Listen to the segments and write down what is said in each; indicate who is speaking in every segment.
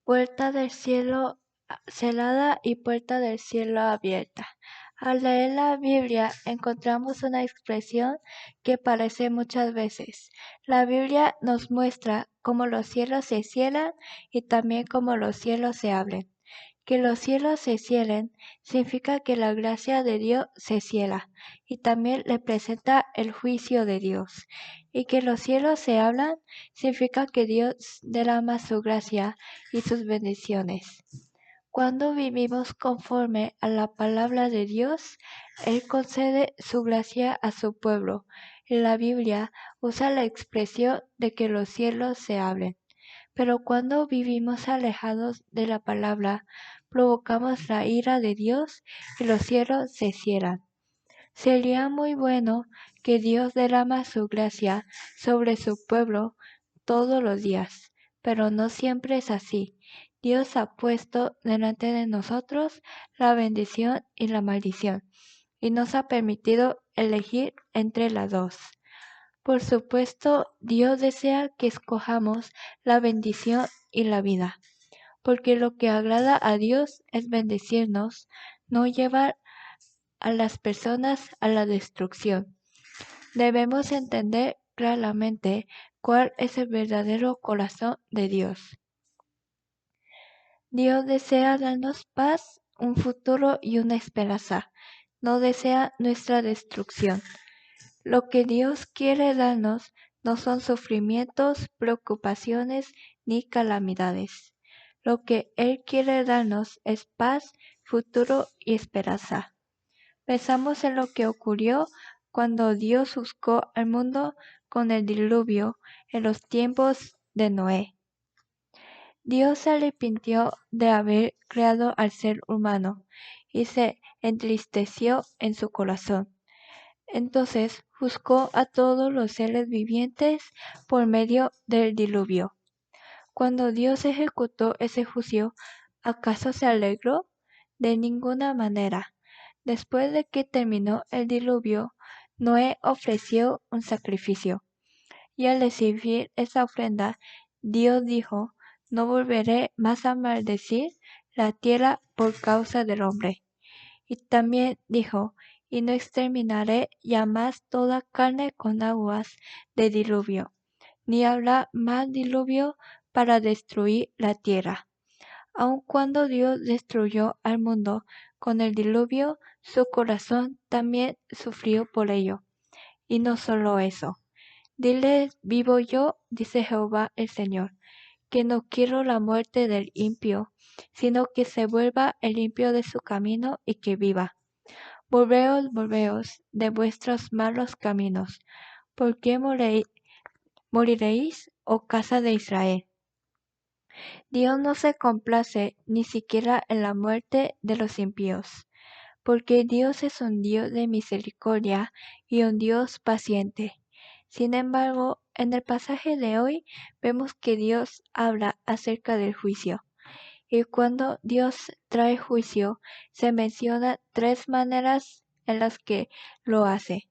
Speaker 1: puerta del cielo cerrada y puerta del cielo abierta. Al leer la Biblia encontramos una expresión que aparece muchas veces. La Biblia nos muestra cómo los cielos se cierran y también cómo los cielos se abren. Que los cielos se cierren significa que la gracia de Dios se cierra y también representa el juicio de Dios. Y que los cielos se abran significa que Dios derrama su gracia y sus bendiciones. Cuando vivimos conforme a la palabra de Dios, Él concede su gracia a su pueblo. En la Biblia usa la expresión de que los cielos se abren. Pero cuando vivimos alejados de la palabra, provocamos la ira de Dios y los cielos se cierran. Sería muy bueno que Dios derrama su gracia sobre su pueblo todos los días, pero no siempre es así. Dios ha puesto delante de nosotros la bendición y la maldición, y nos ha permitido elegir entre las dos. Por supuesto, Dios desea que escojamos la bendición y la vida, porque lo que agrada a Dios es bendecirnos, no llevar a las personas a la destrucción. Debemos entender claramente cuál es el verdadero corazón de Dios. Dios desea darnos paz, un futuro y una esperanza. No desea nuestra destrucción. Lo que Dios quiere darnos no son sufrimientos, preocupaciones ni calamidades. Lo que Él quiere darnos es paz, futuro y esperanza. Pensamos en lo que ocurrió cuando Dios juzgó al mundo con el diluvio en los tiempos de Noé. Dios se arrepintió de haber creado al ser humano y se entristeció en su corazón. Entonces juzgó a todos los seres vivientes por medio del diluvio. Cuando Dios ejecutó ese juicio, ¿acaso se alegró? De ninguna manera. Después de que terminó el diluvio, Noé ofreció un sacrificio. Y al recibir esa ofrenda, Dios dijo, no volveré más a maldecir la tierra por causa del hombre. Y también dijo, y no exterminaré ya más toda carne con aguas de diluvio, ni habrá más diluvio para destruir la tierra. Aun cuando Dios destruyó al mundo con el diluvio, su corazón también sufrió por ello. Y no solo eso. Diles, vivo yo, dice Jehová el Señor, que no quiero la muerte del impío, sino que se vuelva el impío de su camino y que viva. Volveos, volveos de vuestros malos caminos. ¿Por qué moriréis, oh casa de Israel? Dios no se complace ni siquiera en la muerte de los impíos, porque Dios es un Dios de misericordia y un Dios paciente. Sin embargo, en el pasaje de hoy vemos que Dios habla acerca del juicio. Y cuando Dios trae juicio, se mencionan tres maneras en las que lo hace.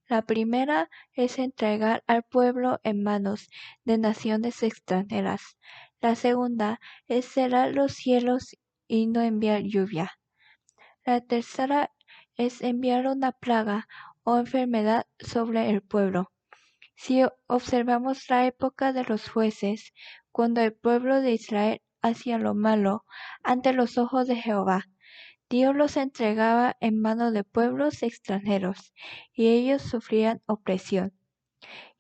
Speaker 1: La primera es entregar al pueblo en manos de naciones extranjeras. La segunda es cerrar los cielos y no enviar lluvia. La tercera es enviar una plaga o enfermedad sobre el pueblo. Si observamos la época de los jueces, cuando el pueblo de Israel hacía lo malo ante los ojos de Jehová, Dios los entregaba en manos de pueblos extranjeros, y ellos sufrían opresión.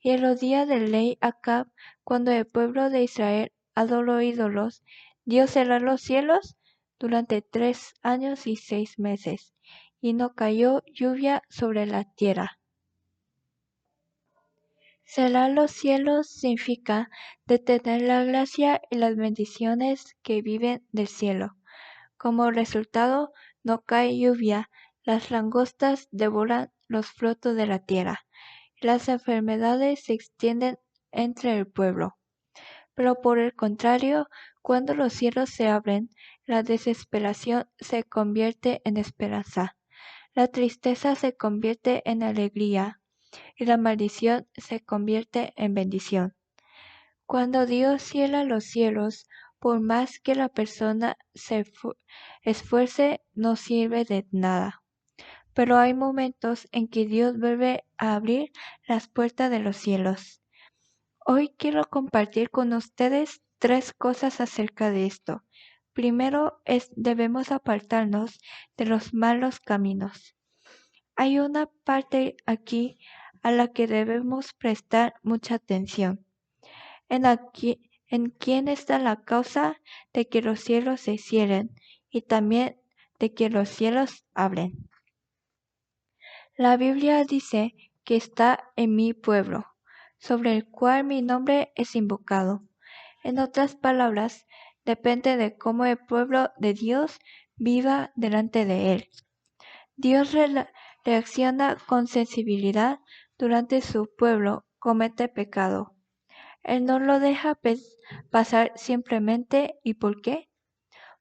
Speaker 1: Y en los días del rey Acab, cuando el pueblo de Israel adoró ídolos, Dios cerró los cielos durante 3 años y 6 meses, y no cayó lluvia sobre la tierra. Cerrar los cielos significa detener la gracia y las bendiciones que viven del cielo. Como resultado, no cae lluvia, las langostas devoran los frutos de la tierra, y las enfermedades se extienden entre el pueblo. Pero por el contrario, cuando los cielos se abren, la desesperación se convierte en esperanza, la tristeza se convierte en alegría, y la maldición se convierte en bendición. Cuando Dios cierra los cielos, por más que la persona se esfuerce, no sirve de nada. Pero hay momentos en que Dios vuelve a abrir las puertas de los cielos. Hoy quiero compartir con ustedes 3 cosas acerca de esto. Primero debemos apartarnos de los malos caminos. Hay una parte aquí a la que debemos prestar mucha atención. En quién está la causa de que los cielos se cierren y también de que los cielos abren. La Biblia dice que está en mi pueblo, sobre el cual mi nombre es invocado. En otras palabras, depende de cómo el pueblo de Dios viva delante de él. Dios reacciona con sensibilidad durante su pueblo comete pecado. Él no lo deja pasar simplemente. ¿Y por qué?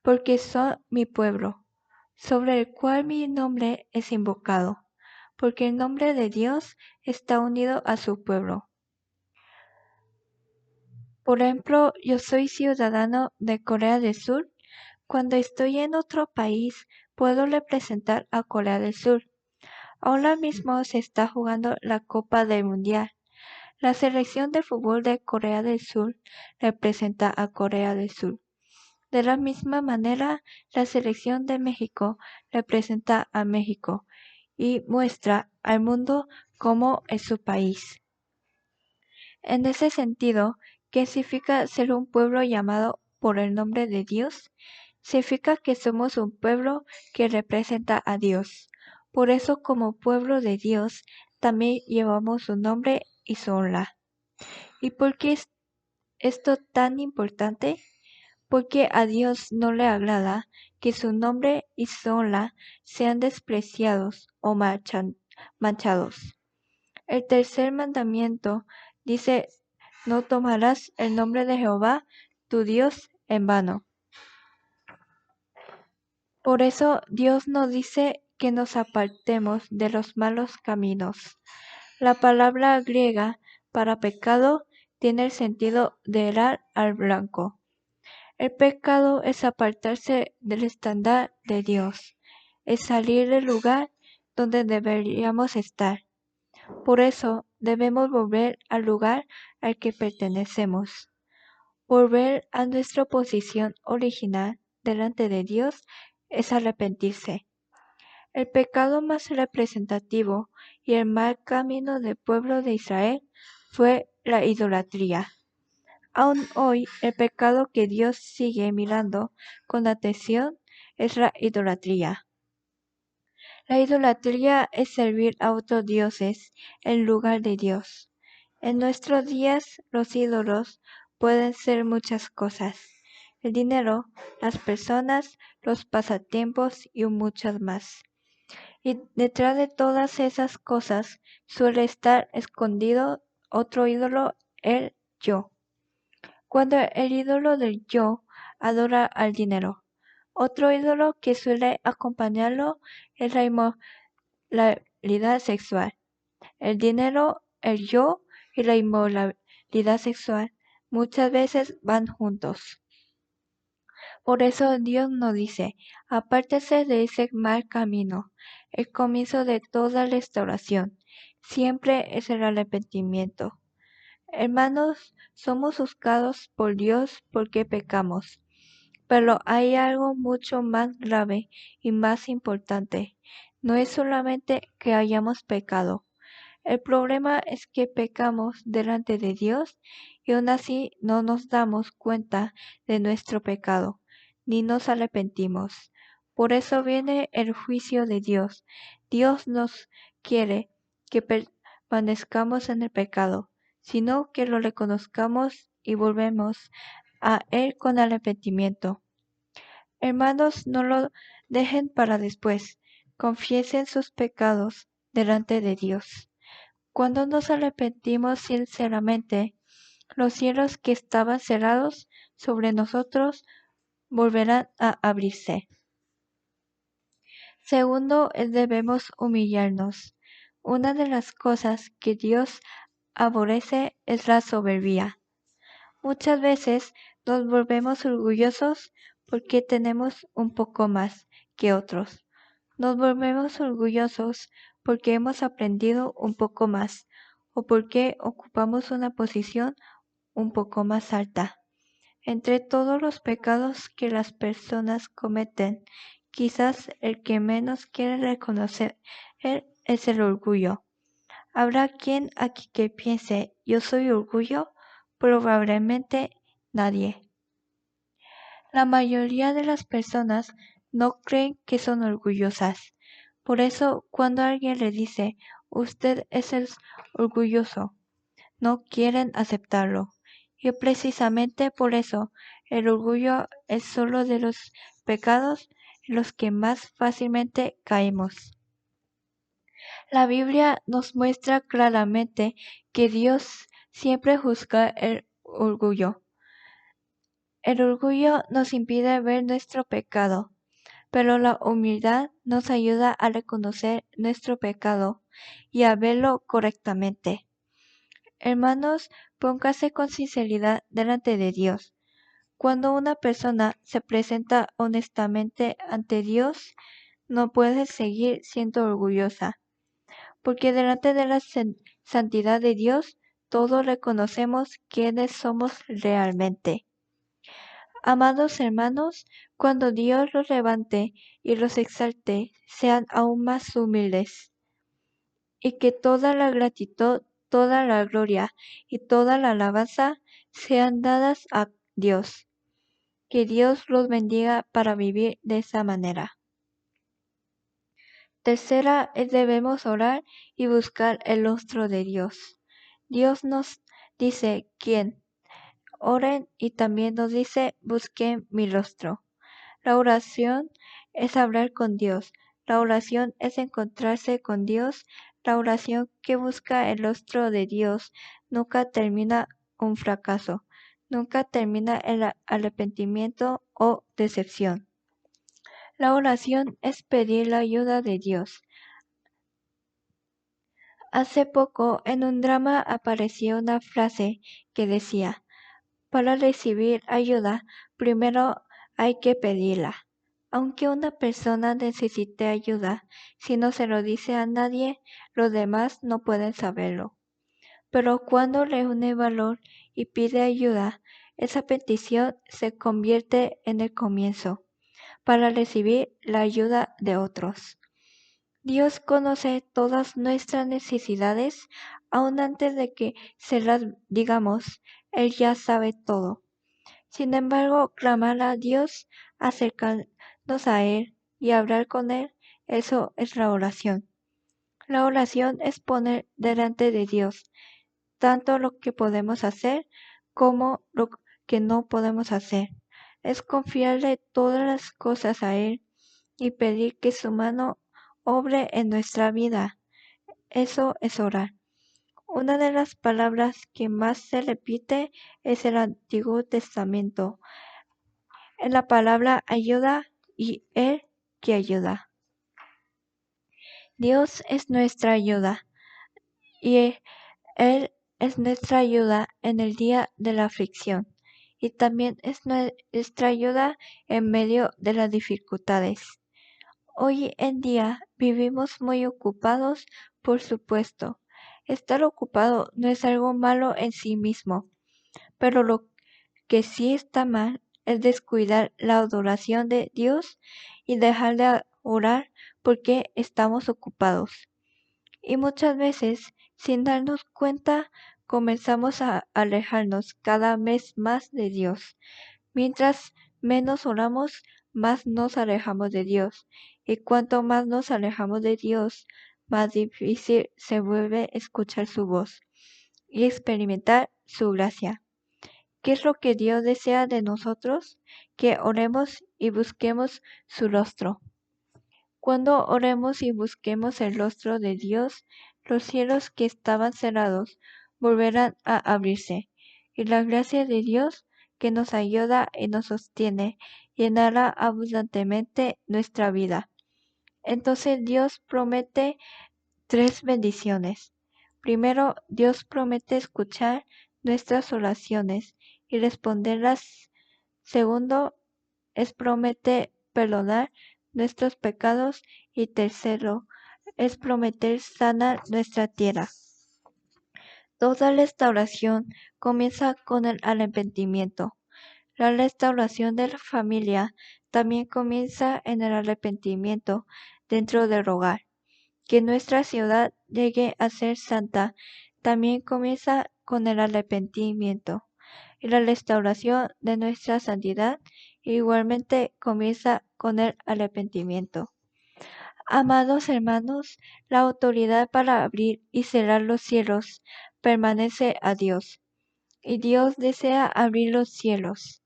Speaker 1: Porque son mi pueblo, sobre el cual mi nombre es invocado, porque el nombre de Dios está unido a su pueblo. Por ejemplo, yo soy ciudadano de Corea del Sur. Cuando estoy en otro país, puedo representar a Corea del Sur. Ahora mismo se está jugando la Copa del Mundial. La selección de fútbol de Corea del Sur representa a Corea del Sur. De la misma manera, la selección de México representa a México y muestra al mundo cómo es su país. En ese sentido, ¿qué significa ser un pueblo llamado por el nombre de Dios? Significa que somos un pueblo que representa a Dios. Por eso, como pueblo de Dios, también llevamos su nombre y su honra. ¿Y por qué es esto tan importante? Porque a Dios no le agrada que su nombre y su honra sean despreciados o manchados. El tercer mandamiento dice: no tomarás el nombre de Jehová, tu Dios, en vano. Por eso Dios nos dice que nos apartemos de los malos caminos. La palabra griega para pecado tiene el sentido de errar al blanco. El pecado es apartarse del estándar de Dios, es salir del lugar donde deberíamos estar. Por eso debemos volver al lugar al que pertenecemos. Volver a nuestra posición original delante de Dios es arrepentirse. El pecado más representativo y el mal camino del pueblo de Israel fue la idolatría. Aún hoy, el pecado que Dios sigue mirando con atención es la idolatría. La idolatría es servir a otros dioses en lugar de Dios. En nuestros días, los ídolos pueden ser muchas cosas: el dinero, las personas, los pasatiempos y muchas más. Y detrás de todas esas cosas suele estar escondido otro ídolo, el yo. Cuando el ídolo del yo adora al dinero, otro ídolo que suele acompañarlo es la inmoralidad sexual. El dinero, el yo y la inmoralidad sexual muchas veces van juntos. Por eso Dios nos dice: apártese de ese mal camino. El comienzo de toda restauración siempre es el arrepentimiento. Hermanos, somos juzgados por Dios porque pecamos. Pero hay algo mucho más grave y más importante. No es solamente que hayamos pecado. El problema es que pecamos delante de Dios y aún así no nos damos cuenta de nuestro pecado, ni nos arrepentimos. Por eso viene el juicio de Dios. Dios nos quiere que permanezcamos en el pecado, sino que lo reconozcamos y volvemos a Él con arrepentimiento. Hermanos, no lo dejen para después. Confiesen sus pecados delante de Dios. Cuando nos arrepentimos sinceramente, los cielos que estaban cerrados sobre nosotros volverán a abrirse. Segundo, debemos humillarnos. Una de las cosas que Dios aborrece es la soberbia. Muchas veces Nos volvemos orgullosos porque tenemos un poco más que otros. Nos volvemos orgullosos porque hemos aprendido un poco más o porque ocupamos una posición un poco más alta. Entre todos los pecados que las personas cometen, quizás el que menos quiere reconocer es el orgullo. ¿Habrá quien aquí que piense yo soy orgullo? Probablemente nadie. La mayoría de las personas no creen que son orgullosas. Por eso, cuando alguien le dice, usted es el orgulloso, no quieren aceptarlo. Y precisamente por eso, el orgullo es solo de los pecados en los que más fácilmente caemos. La Biblia nos muestra claramente que Dios siempre juzga el orgullo. El orgullo nos impide ver nuestro pecado, pero la humildad nos ayuda a reconocer nuestro pecado y a verlo correctamente. Hermanos, póngase con sinceridad delante de Dios. Cuando una persona se presenta honestamente ante Dios, no puede seguir siendo orgullosa, porque delante de la santidad de Dios, todos reconocemos quiénes somos realmente. Amados hermanos, cuando Dios los levante y los exalte, sean aún más humildes, y que toda la gratitud, toda la gloria y toda la alabanza sean dadas a Dios. Que Dios los bendiga para vivir de esa manera. Tercera, debemos orar y buscar el rostro de Dios. Dios nos dice quién oren y también nos dice busquen mi rostro. La oración es hablar con Dios. La oración es encontrarse con Dios. La oración que busca el rostro de Dios nunca termina un fracaso. Nunca termina el arrepentimiento o decepción. La oración es pedir la ayuda de Dios. Hace poco en un drama apareció una frase que decía, para recibir ayuda, primero hay que pedirla. Aunque una persona necesite ayuda, si no se lo dice a nadie, los demás no pueden saberlo. Pero cuando reúne valor y pide ayuda, esa petición se convierte en el comienzo para recibir la ayuda de otros. Dios conoce todas nuestras necesidades, aun antes de que se las digamos, Él ya sabe todo. Sin embargo, clamar a Dios, acercarnos a Él y hablar con Él, eso es la oración. La oración es poner delante de Dios tanto lo que podemos hacer como lo que no podemos hacer. Es confiarle todas las cosas a Él y pedir que su mano obre en nuestra vida. Eso es orar. Una de las palabras que más se repite es el Antiguo Testamento. En la palabra ayuda y Él que ayuda. Dios es nuestra ayuda y Él es nuestra ayuda en el día de la aflicción y también es nuestra ayuda en medio de las dificultades. Hoy en día vivimos muy ocupados, por supuesto. Estar ocupado no es algo malo en sí mismo, pero lo que sí está mal es descuidar la adoración de Dios y dejar de orar porque estamos ocupados. Y muchas veces, sin darnos cuenta, comenzamos a alejarnos cada vez más de Dios. Mientras menos oramos, más nos alejamos de Dios. Y cuanto más nos alejamos de Dios, más difícil se vuelve escuchar su voz y experimentar su gracia. ¿Qué es lo que Dios desea de nosotros? Que oremos y busquemos su rostro. Cuando oremos y busquemos el rostro de Dios, los cielos que estaban cerrados volverán a abrirse, y la gracia de Dios, que nos ayuda y nos sostiene, llenará abundantemente nuestra vida. Entonces Dios promete 3 bendiciones. Primero, Dios promete escuchar nuestras oraciones y responderlas Segundo, es promete perdonar nuestros pecados. Y tercero, es prometer sanar nuestra tierra. Toda restauración comienza con el arrepentimiento. La restauración de la familia también comienza en el arrepentimiento dentro del hogar. Que nuestra ciudad llegue a ser santa también comienza con el arrepentimiento. Y la restauración de nuestra santidad igualmente comienza con el arrepentimiento. Amados hermanos, la autoridad para abrir y cerrar los cielos permanece a Dios. Y Dios desea abrir los cielos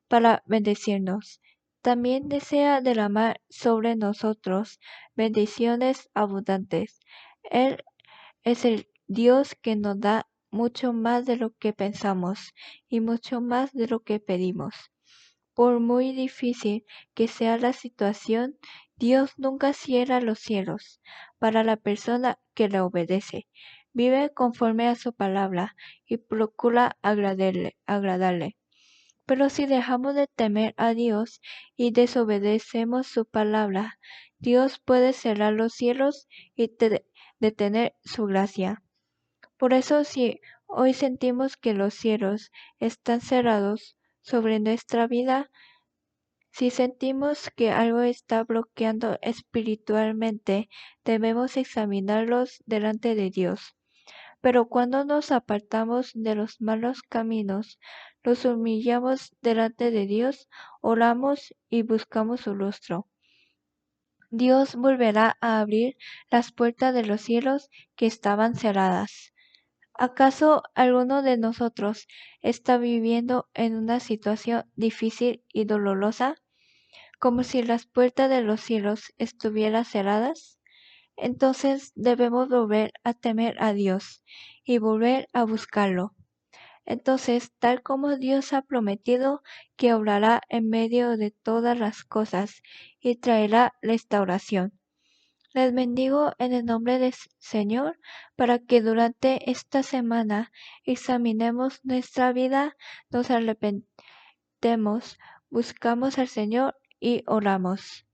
Speaker 1: para bendecirnos. También desea derramar sobre nosotros bendiciones abundantes. Él es el Dios que nos da mucho más de lo que pensamos y mucho más de lo que pedimos. Por muy difícil que sea la situación, Dios nunca cierra los cielos para la persona que le obedece. Vive conforme a su palabra y procura agradarle. Pero si dejamos de temer a Dios y desobedecemos su palabra, Dios puede cerrar los cielos y detener su gracia. Por eso si hoy sentimos que los cielos están cerrados sobre nuestra vida, si sentimos que algo está bloqueando espiritualmente, debemos examinarlos delante de Dios. Pero cuando nos apartamos de los malos caminos, nos humillamos delante de Dios, oramos y buscamos su rostro. Dios volverá a abrir las puertas de los cielos que estaban cerradas. ¿Acaso alguno de nosotros está viviendo en una situación difícil y dolorosa, como si las puertas de los cielos estuvieran cerradas? Entonces debemos volver a temer a Dios y volver a buscarlo. Entonces, tal como Dios ha prometido que obrará en medio de todas las cosas y traerá restauración. Les bendigo en el nombre del Señor para que durante esta semana examinemos nuestra vida, nos arrepentemos, buscamos al Señor y oramos.